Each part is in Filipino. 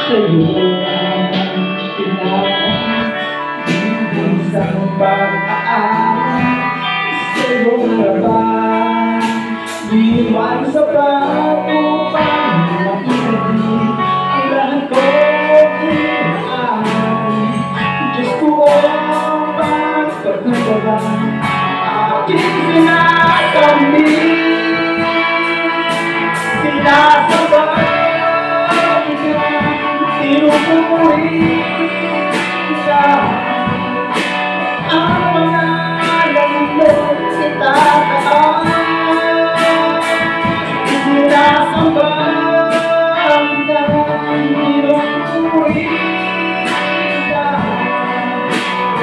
sa'yo ang pinaka isang pag-aaral sa iyong harapan. Iwan sa upang makinig ang lahat ko inaan. Diyos ko ang pagpapagawa aking sinasambing. Sinasabay ka, tinupuri ka. Ang pangalan mo itataas. Sinasambay ka, tinupuri ka.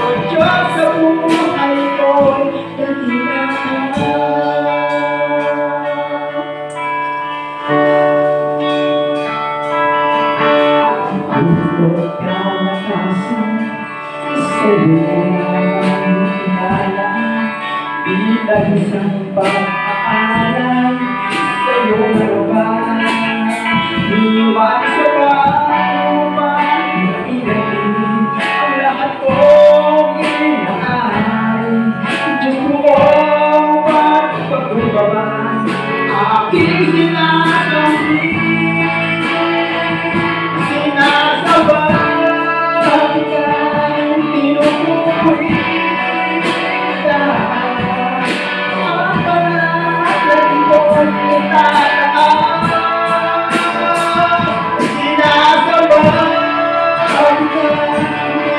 O Diyos sa buhay ko'y dakilaan. Bukod kalakasan sa'yo ang pinala, bilang isang